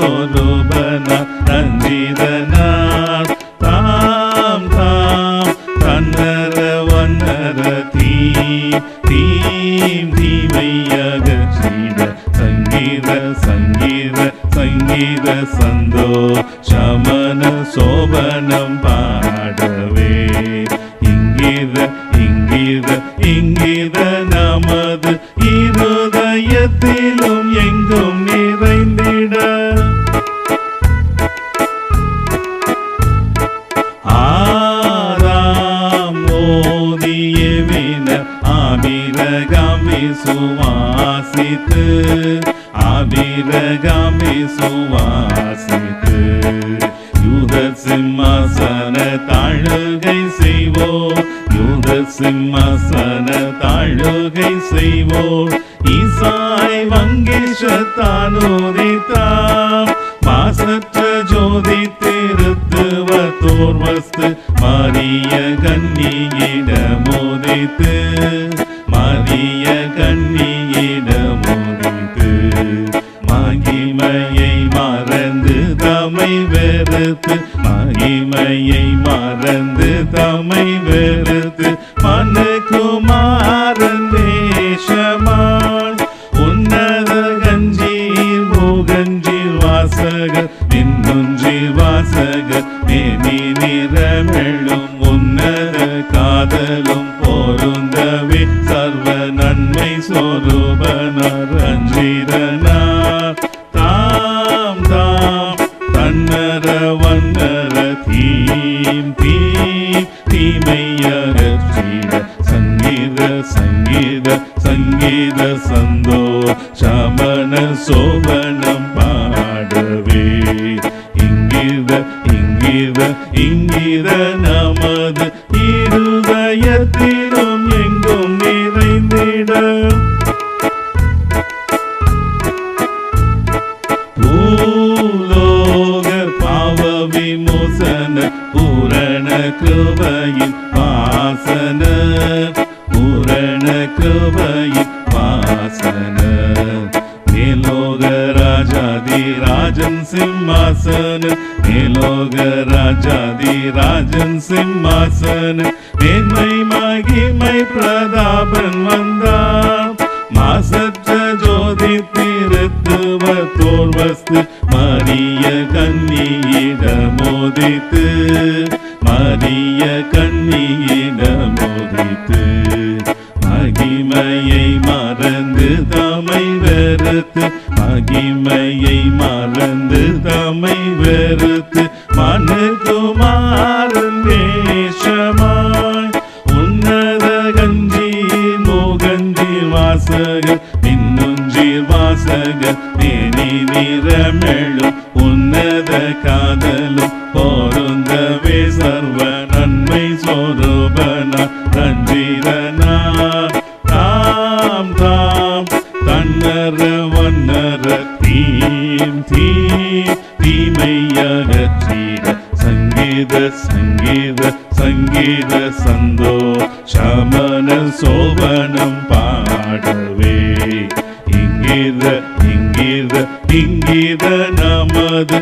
சொரூபன ரஞ்சிதனார் தாம் தாம் தன்னர வன்னர தீம் தீமையகற்றிட சங்கீத சங்கீத சங்கீத சந்தோ சமன சோபனம் பாடவே இங்கித இங்கித இங்கித நமது இருதயத்திலும் எங்கும் நிறைந்திட ஆராம் ஓதியவின ஆபிரகாமி சுவாசித்து ஆபிரகாமி சுவாசித்து யூத சிம்மாசன தாழுகை செய்வோம் யூத சிம்மாசன தாழுகை செய்வோம் ஈசாய் வங்கேஷத்தானுதித்தாம் மாசற்ற ஜோதி திருத்துவத்தோர் வஸ்து மரிய கன்னியிடமுதித்து மரிய கன்னியிடமுதித்து மகிமையை மறந்து தம்மை வெறுத்து மகிமையை மறந்து தம்மை வெறுத்து மனுகுமாரன் வேஷமான் உன்னத கஞ்சீர் மூகஞ்சீர் வாசகர் மின்னுஞ்சீர் வாசகர் மேனி நிறமெழும் உன்னத காதலும் பொருந்தவே சர்வ நன்மை சொரூபனார் ரஞ்சிதனார் தாம் தாம் தன்னர வன்னர தீம் தீம் தீமையகற்றிட சங்கீத சங்கீத சங்கீத சந்தோ சமன சோபனம் பாடவே இங்கித இங்கித இங்கித நமது இருதயத்திலும் எங்கும் நிறைந்திட பூலோகர் பாவ விமோசன பூரண கிருபையின் வாசன பூரண கிருபையின் வாசன மேலோக ராஜாதி ராஜன் சிம்மாசன மேலோக ராஜாதி ராஜன் சிம்மாசன மேன்மை மகிமை பிரதாபன் வந்தான் மாசற்ற ஜோதி திருத்துவத்தோர் வஸ்து மரிய கன்னியிடமுதித்து மரிய கன்னியிடமுதித்து மகிமையை மறந்து தம்மை வெறுத்து மகிமையை மறந்து தம்மை வெறுத்து மனுகுமாரன் வேஷமாய் உன்னத கஞ்சீர் மூகஞ்சீர் வாசகர் மின்னுஞ்சீர் வாசகர் மேனி நிறமெழும் உன்னத காதலும் பொருந்தவே சர்வ நன்மை சொரூபனா ரஞ்சிதனார் தாம் தாம் தன்னர வன்னர தீம் தீம் தீமையகற்றிட சங்கீத சங்கீத சங்கீத சந்தோ சமன சோபனம் பாடவே இங்கித இங்கித இங்கித நமது